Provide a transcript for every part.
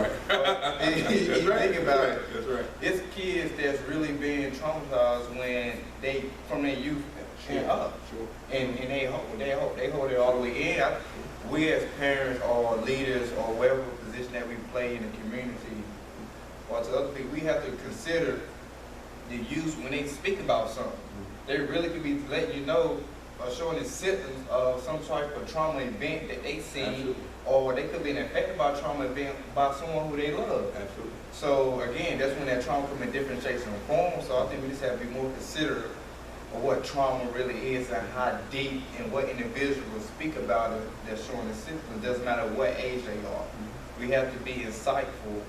Right. You think about it. That's right. It's kids that's really being traumatized when they, from their youth and up. Sure. And they hold it all the way in. We as parents or leaders or whatever position that we play in the community or to other people, we have to consider the youth when they speak about something. They really could be letting you know or showing the symptoms of some type of trauma event that they see. Absolutely. Or they could be affected by a trauma event by someone who they love. Absolutely. So again, that's when that trauma comes in different shapes and forms. So I think we just have to be more considerate of what trauma really is and how deep and what individuals speak about it that's showing the symptoms. It doesn't matter what age they are. We have to be insightful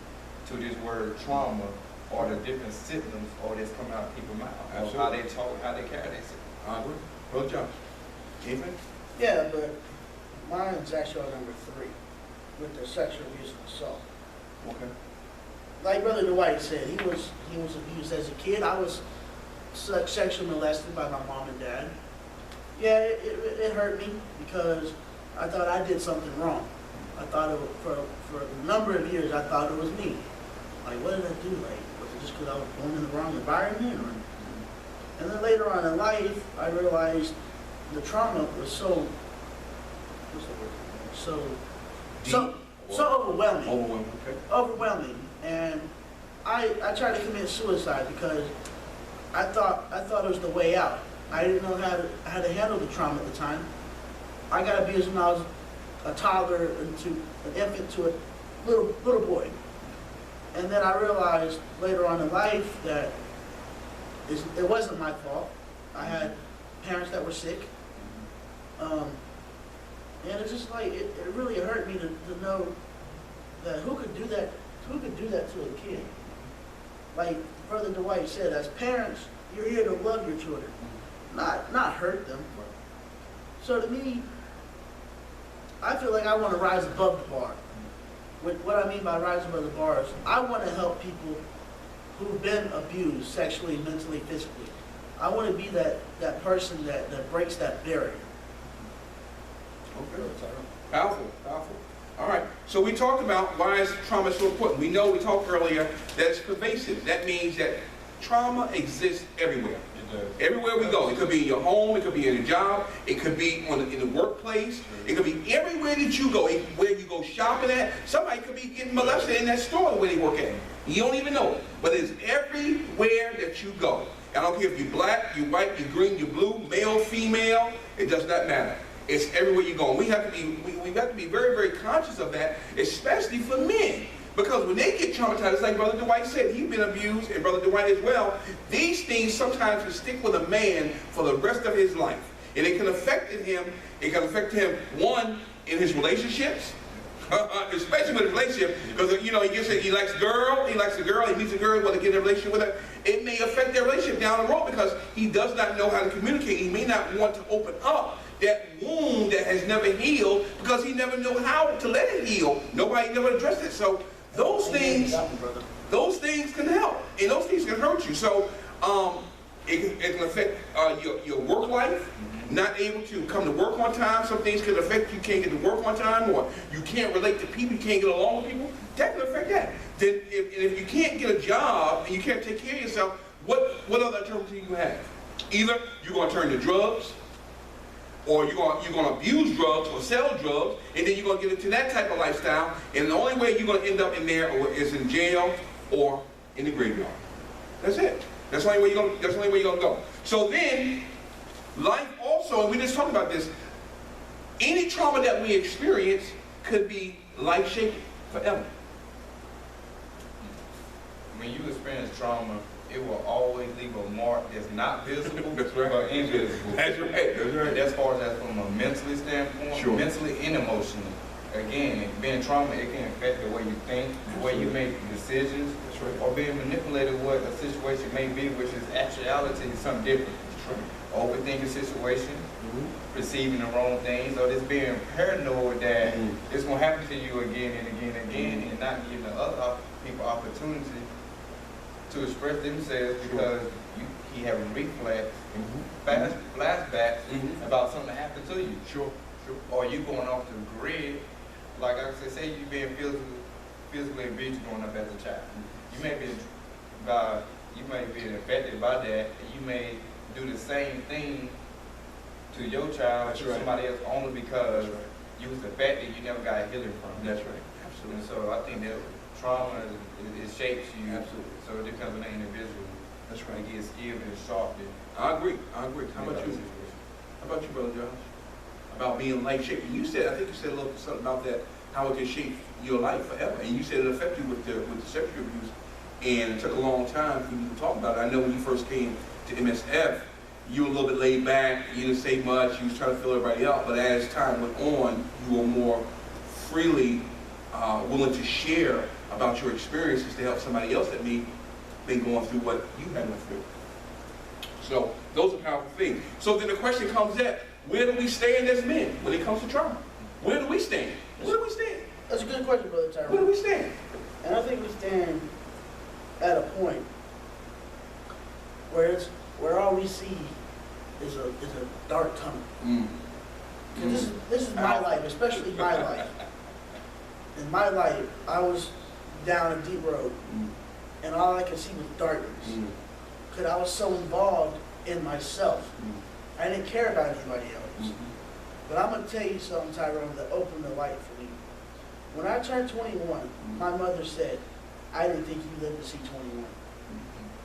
to this word trauma or the different symptoms or that's coming out of people's mouth. Or how they talk, how they carry themselves. I agree. Brother Josh. Anything? Yeah, but mine's actually on number 3 with the sexual abuse and assault. Okay. Like Brother Dwight said, he was abused as a kid. I was sexually molested by my mom and dad. Yeah, it hurt me because I thought I did something wrong. I thought it was, for a number of years I thought it was me. Like, what did I do? Like, was it just because I was born in the wrong environment? And then later on in life, I realized the trauma was so overwhelming. Overwhelming. Okay. Overwhelming, and I tried to commit suicide because I thought it was the way out. I didn't know how to handle the trauma at the time. I got abused when I was a toddler into an infant to a little boy, and then I realized later on in life that it wasn't my fault. I had parents that were sick, and it's just like it really hurt me to know that who could do that to a kid. Like Brother Dwight said, as parents, you're here to love your children, not hurt them. So to me, I feel like I want to rise above the bar. What I mean by rise above the bar is I want to help people who've been abused sexually, mentally, physically. I want to be that person that breaks that barrier. Okay. Powerful, powerful. All right. So we talked about why is trauma so important. We know we talked earlier that it's pervasive. That means that trauma exists everywhere. It does. Everywhere we go. It could be in your home. It could be in a job. It could be in the workplace. It could be everywhere that you go. Where you go shopping at. Somebody could be getting molested in that store where they work at. You don't even know it. But it's everywhere that you go. I don't care if you're black, you're white, you're green, you're blue, male, female. It does not matter. It's everywhere you go. And we have to be very, very conscious of that, especially for men. Because when they get traumatized, it's like Brother Dwight said, he's been abused, and Brother Dwight as well. These things sometimes can stick with a man for the rest of his life. And it can affect him, one, in his relationships, especially with a relationship, because he likes a girl, he meets a girl, want to get in a relationship with her. It may affect their relationship down the road because he does not know how to communicate. He may not want to open up that wound that has never healed because he never knew how to let it heal. Nobody never addressed it. So those things can help, and those things can hurt you. So it can affect your work life. Not able to come to work on time. Some things can affect you can't get to work on time, or you can't relate to people, you can't get along with people. That can affect that. Then if you can't get a job and you can't take care of yourself, what other alternative you have? Either you're going to turn to drugs, or you're going to abuse drugs or sell drugs, and then you're going to get into that type of lifestyle, and the only way you're going to end up in there is in jail or in the graveyard. That's it. That's the only way you're going to go. So then, life also, and we just talked about this, any trauma that we experience could be life-shaking forever. When you experience trauma, it will always leave a mark that's not visible, That's right. but invisible. That's right. That's right. As far as that from a mentally standpoint, Sure. mentally and emotionally. Again, being trauma, it can affect the way you think, the way you make decisions, That's right. or being manipulated what a situation may be, which is actuality something different. That's right. Overthinking situation, receiving the wrong things, or just being paranoid that it's going to happen to you again and again and again, and not giving the other people opportunity to express themselves because he having reflex, flashbacks about something that happened to you. Sure. Or you going off the grid, like I said, say you being physically physical abuse growing up as a child. You may be affected by that, and you may do the same thing to your child, That's to right. somebody else, only because That's right. you was affected, you never got healing from it. That's right. Absolutely. And so I think that trauma, it shapes you. Absolutely. So it depends on the individual. That's Trying right. to get skilled and sharpened. I agree. How about you? How about you, Brother Josh? About being life shaping. You said, I think you said a little something about that, how it can shape your life forever. And you said it affected you with the sexual abuse. And it took a long time for you to talk about it. I know when you first came to MSF, you were a little bit laid back, you didn't say much, you was trying to fill everybody out. But as time went on, you were more freely willing to share about your experiences to help somebody else that may been going through what you had went through. So those are powerful things. So then the question comes at, where do we stand as men when it comes to trauma? Where do we stand? Where do we stand? That's a good question, Brother Where do Tyrone. we stand? And I think we stand at a point where all we see is a dark tunnel. Mm. 'Cause this is my life, especially my life. In my life, I was down a deep road, Mm. and all I could see was darkness. Mm. Because I was so involved in myself. Mm. I didn't care about anybody else. Mm. But I'm going to tell you something, Tyrone, that opened the light for me. When I turned 21, my mother said, I didn't think you lived to see 21.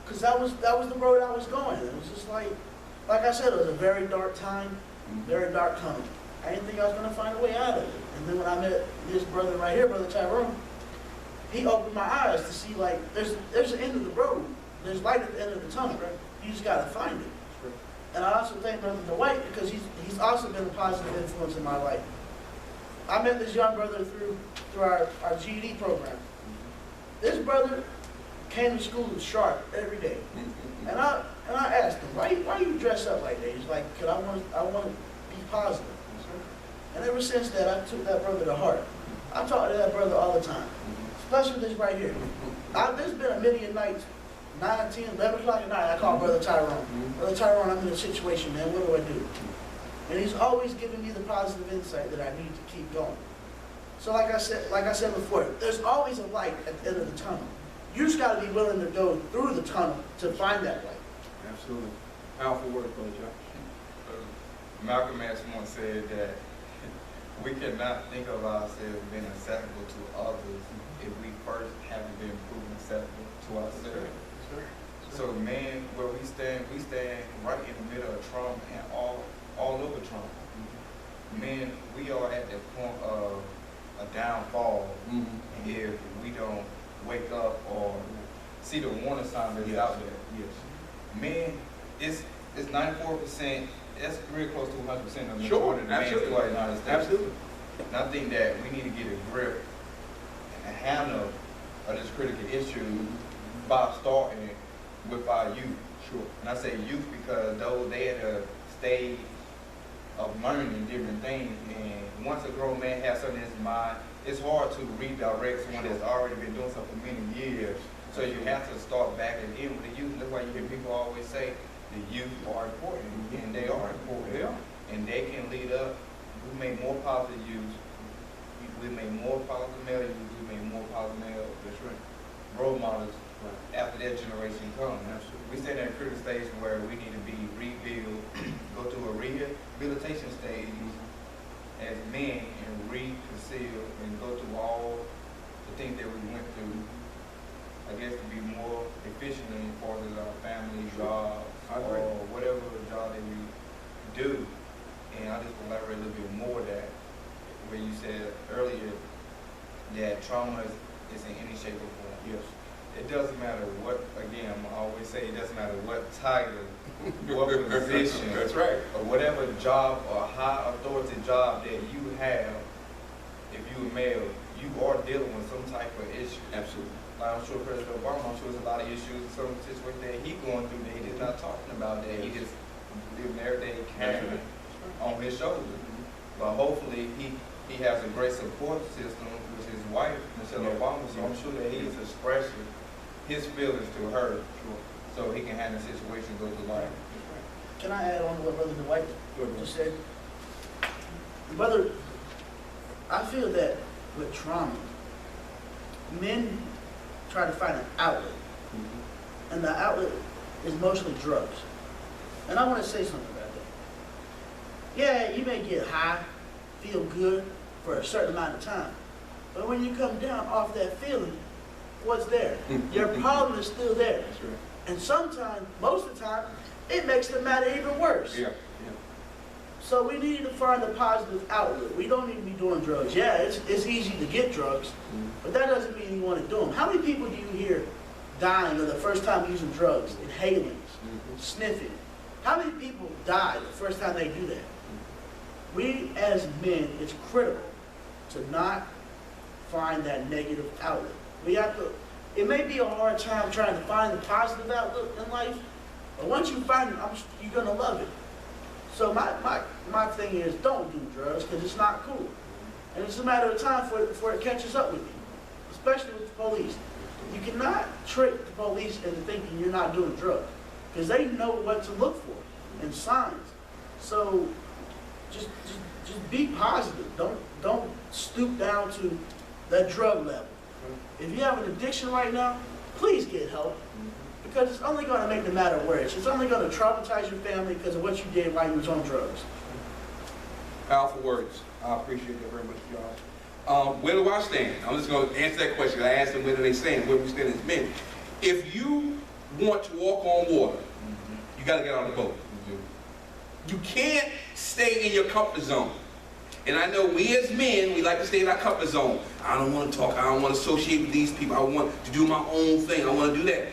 Because that was the road I was going. It was just like I said, it was a very dark time, very dark tunnel. I didn't think I was going to find a way out of it. And then when I met this brother right here, Brother Tyrone, he opened my eyes to see, like, there's an end of the road. There's light at the end of the tunnel. You just got to find it. And I also thank Brother Dwight because he's also been a positive influence in my life. I met this young brother through our GED program. This brother came to school sharp every day. And I asked him, why you dress up like that? He's like, because I want to be positive. And ever since that, I took that brother to heart. I talk to that brother all the time, especially this right here. There's been a million nights, 9, 10, 11 o'clock at night, I call Brother Tyrone. Brother Tyrone, I'm in a situation, man. What do I do? And he's always giving me the positive insight that I need to keep going. So like I said before, there's always a light at the end of the tunnel. You just got to be willing to go through the tunnel to find that light. Absolutely. Powerful words, Brother Josh. Malcolm X once said that we cannot think of ourselves being acceptable to others if we first haven't been proven acceptable to ourselves. So, man, where we stand right in the middle of trauma and all over trauma. Man, we are at the point of a downfall if we don't wake up or see the warning sign that's out there. Yes. Man, it's 94%. That's real close to 100% of the Sure, majority of the men absolutely. throughout the United States. Absolutely. And I think that we need to get a grip and a handle of this critical issue by starting with our youth. Sure. And I say youth because though they at a stage of learning different things, and once a grown man has something in his mind, it's hard to redirect someone that's already been doing something for many years. So you have to start back again with the youth. That's why you hear people always say the youth are important, and they are important. They are. And they can lead up. We make more positive youth. We make more positive male youth. We make more positive male role models after that generation comes. Absolutely. We stand at a critical stage where we need to be rebuilt, go through a rehabilitation stage as men and reconceal and go through all the things that we went through, I guess, to be more efficient in far as our family, jobs, or whatever job that we do. And I just elaborate a little bit more that where you said earlier that trauma is in any shape or form. Yes. It doesn't matter what, again, I always say it doesn't matter what title, what position, That's right. or whatever job or high authority job that you have, if you're a male, you are dealing with some type of issue. Absolutely. Like I'm sure President Obama, I'm sure there's a lot of issues, some situations that he's going through that he's not talking about, that he just living every day carrying on his shoulders. But hopefully he has a great support system with his wife, Michelle Obama, so I'm sure that he's expressing his feelings to her, so he can handle the situation, go through life. Can I add on to what Brother Dwight just said? Brother, I feel that with trauma, men try to find an outlet, and the outlet is mostly drugs. And I want to say something about that. Yeah, you may get high, feel good for a certain amount of time, but when you come down off that feeling, what's there? Your problem is still there. That's right. And sometimes, most of the time, it makes the matter even worse. Yeah. So we need to find a positive outlet. We don't need to be doing drugs. Yeah, it's easy to get drugs, but that doesn't mean you want to do them. How many people do you hear dying of the first time using drugs, inhaling, sniffing? How many people die the first time they do that? We as men, it's critical to not find that negative outlet. We have to, it may be a hard time trying to find a positive outlet in life, but once you find it, you're going to love it. So my thing is, don't do drugs, because it's not cool. And it's a matter of time before it catches up with you, especially with the police. You cannot trick the police into thinking you're not doing drugs, because they know what to look for and signs. So just be positive. Don't stoop down to that drug level. If you have an addiction right now, please get help, because it's only going to make the matter worse. It's only going to traumatize your family because of what you did while you was on drugs. Powerful words. I appreciate that very much, y'all. Where do I stand? I'm just going to answer that question. I asked them where do they stand, where we stand as men. If you want to walk on water, you got to get on the boat. You can't stay in your comfort zone. And I know we as men, we like to stay in our comfort zone. I don't want to talk. I don't want to associate with these people. I want to do my own thing. I want to do that.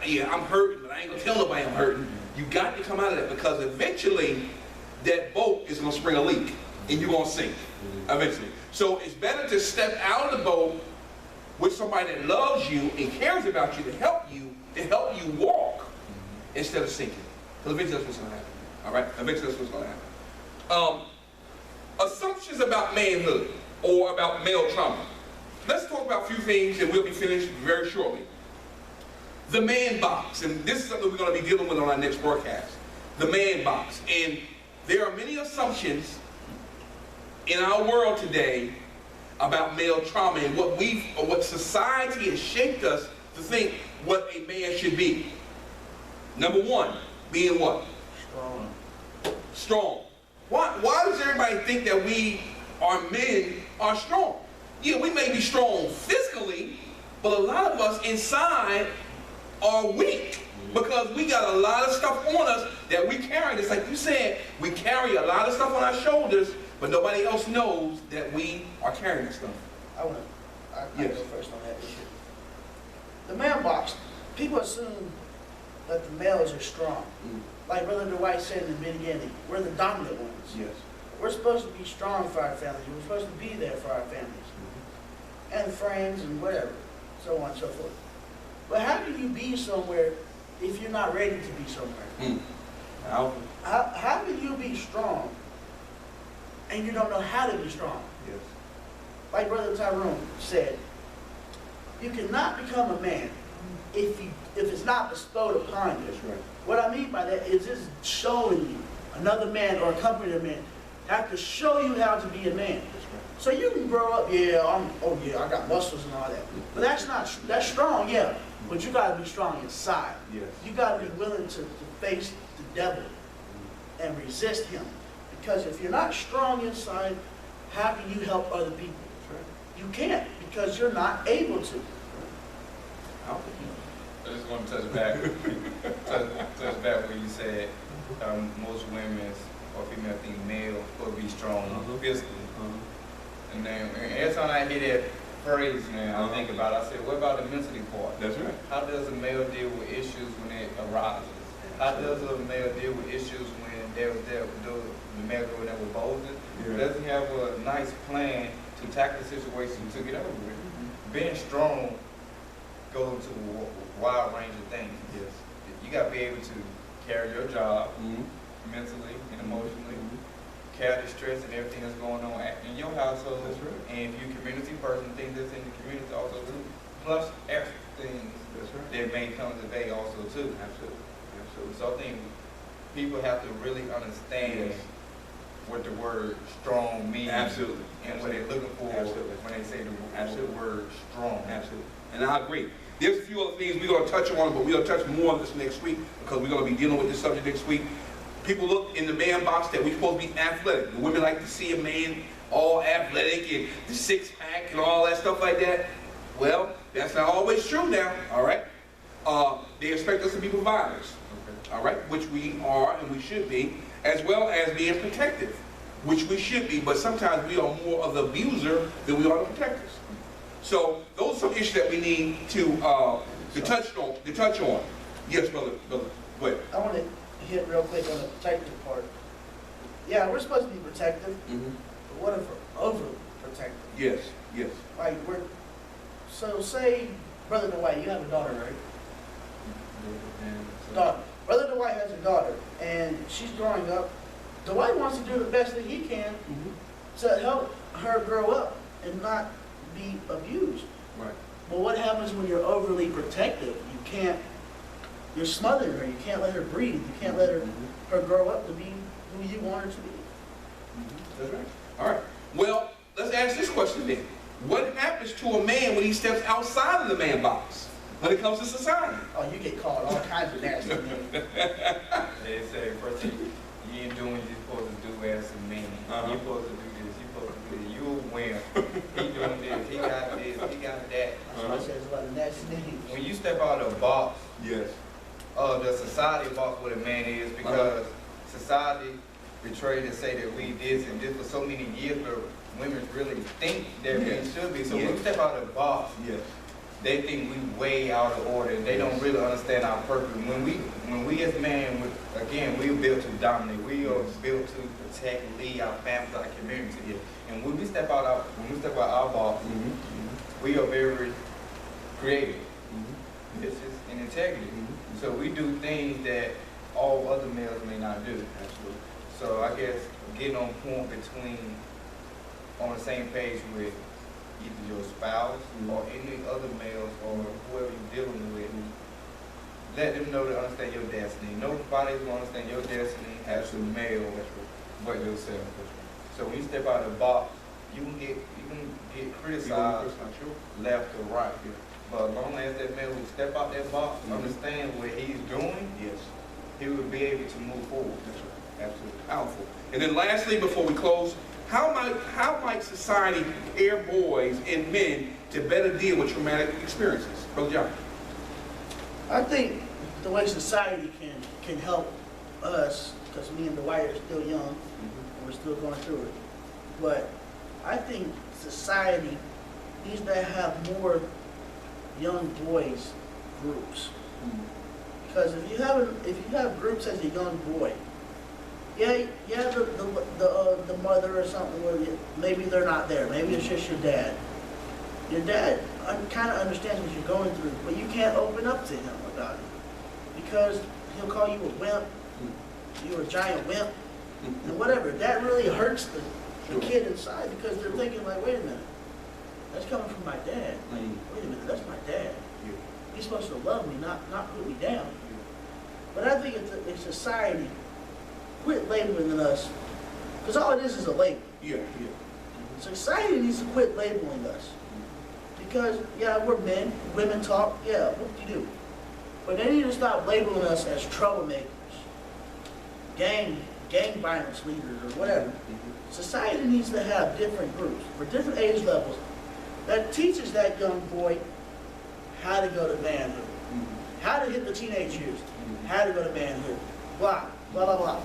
Yeah, I'm hurting, but I ain't going to tell nobody I'm hurting. You got to come out of that, because eventually that boat is going to spring a leak and you're going to sink eventually. So it's better to step out of the boat with somebody that loves you and cares about you to help you walk instead of sinking. Because eventually that's what's going to happen. All right? Eventually that's what's going to happen. Assumptions about manhood or about male trauma. Let's talk about a few things and we'll be finished very shortly. The man box, and this is something we're going to be dealing with on our next broadcast. The man box. And there are many assumptions in our world today about male trauma and what society has shaped us to think what a man should be. Number one, being what? Strong. Why does everybody think that we, our men, are strong? Yeah, we may be strong physically, but a lot of us inside are weak because we got a lot of stuff on us that we carry. It's like you said, we carry a lot of stuff on our shoulders, but nobody else knows that we are carrying that stuff. I go first on that issue. The man box, people assume that the males are strong. Like Brother Dwight said in the beginning, we're the dominant ones. Yes. We're supposed to be strong for our families. We're supposed to be there for our families. And friends and whatever, so on and so forth. But how can you be somewhere if you're not ready to be somewhere? How can you be strong and you don't know how to be strong? Yes. Like Brother Tyrone said, you cannot become a man if it's not bestowed upon you. That's right. What I mean by that is it's showing you, another man or a company of men have to show you how to be a man. That's right. So you can grow up, I got muscles and all that. But that's strong, yeah. But you gotta be strong inside. Yes. You gotta be willing to face the devil and resist him. Because if you're not strong inside, how can you help other people? That's right. You can't, because you're not able to. I just want to touch back where you said most women or female think male will be strong physically. And then every time I hear that phrase, man, I think about it, I say, what about the mentally part? That's right. How does a male deal with issues when it arises? How does a male deal with issues when the male go there with boldness? Yeah. Does he have a nice plan to tackle the situation to get over with? Being strong goes into a wide range of things. Yes. You got to be able to carry your job mentally and emotionally, carry the stress and everything that's going on in your household. That's right. And if you're a community person, things that's in the community also too. Plus extra things that may come today also too. Absolutely. Absolutely. So I think people have to really understand what the word strong means. Absolutely. And what they're looking for Absolutely. when they say the Absolutely. word strong. Absolutely. And I agree. There's a few other things we're going to touch on, but we're going to touch more on this next week because we're going to be dealing with this subject next week. People look in the man box that we're supposed to be athletic. The women like to see a man all athletic and the six-pack and all that stuff like that. Well, that's not always true now, all right? They expect us to be providers, all right, which we are and we should be, as well as being protective, which we should be, but sometimes we are more of the abuser than we are the protectors. So those are some issues that we need to touch on. Yes, brother, go ahead. I want to hit real quick on the protective part. Yeah, we're supposed to be protective, but what if we're overprotective? Yes, yes. Like so say, Brother Dwight, you have a daughter, right? Daughter. Brother Dwight has a daughter, and she's growing up. Dwight wants to do the best that he can to help her grow up and not be abused. Right. But what happens when you're overly protective? You're smothering her. You can't let her breathe. You can't let her grow up to be who you want her to be. That's right. All right. Well, let's ask this question then. What happens to a man when he steps outside of the man box when it comes to society? Oh, you get called all kinds of nasty names. They say, first thing, you ain't doing what you're supposed to do as a man. You're supposed to do this, you're supposed to do this. You a wimp. He doing this, he got this, he got that. That's why I said it's a lot of nasty names. When you step out of the box, Yes. the society box what a man is, because society betrayed and say that we this and this for so many years, but women really think that we should be. So when we step out of the box, Yes. they think we way out of order. They don't really understand our purpose. When we as men, again, we are built to dominate. We are built to protect, lead our families, our community. And when we step out our box, we are very creative, vicious, and integrity. So we do things that all other males may not do. Absolutely. So I guess getting on point on the same page with either your spouse or any other males or whoever you're dealing with, let them know to understand your destiny. Nobody's going to understand your destiny as a male but yourself. So when you step out of the box, you can get criticized left or right. But as long as that man will step out that box, understand what he's doing, he will be able to move forward. That's right. Absolutely. Powerful. And then lastly, before we close, how might society prepare boys and men to better deal with traumatic experiences? Brother John. I think the way society can help us, because me and Dwight are still young, and we're still going through it, but I think society needs to have more young boys groups. Because if you have groups as a young boy, the mother or something, where maybe they're not there, maybe it's just your dad. Your dad kind of understands what you're going through, but you can't open up to him about it because he'll call you a wimp, you're a giant wimp, and whatever. That really hurts the kid inside because they're thinking like, wait a minute, that's coming from my dad. Like, wait a minute, that's my dad. He's supposed to love me, not put me down. But I think if society quit labeling us, because all it is a label. Society needs to quit labeling us. Because, we're men, women talk, whoop-de-doo. But they need to stop labeling us as troublemakers, gang violence leaders, or whatever. Society needs to have different groups for different age levels that teaches that young boy how to go to manhood, how to hit the teenage years, how to go to manhood, blah, blah, blah, blah.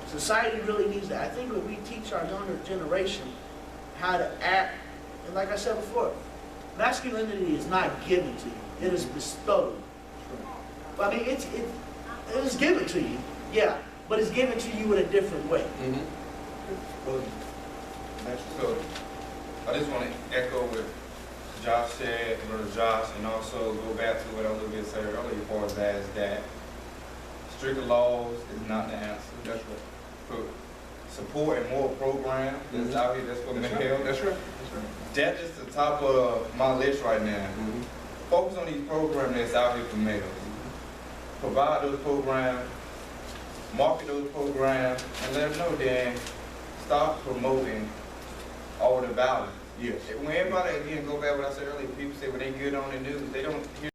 Society really needs that. I think when we teach our younger generation how to act, and like I said before, masculinity is not given to you, it is bestowed. I mean, it is given to you, but it's given to you in a different way. So I just want to echo what Josh said, Brother Josh, and also go back to what I was going to say earlier as far as that stricter laws is not the answer. That's right. For supporting more programs that's out here, that's for male. That's right. That's just the top of my list right now. Focus on these programs that's out here for males. Provide those programs, market those programs, and let them know then stop promoting all the violence. Yes. When everybody, again, go back to what I said earlier, people say when they good on the news, they don't hear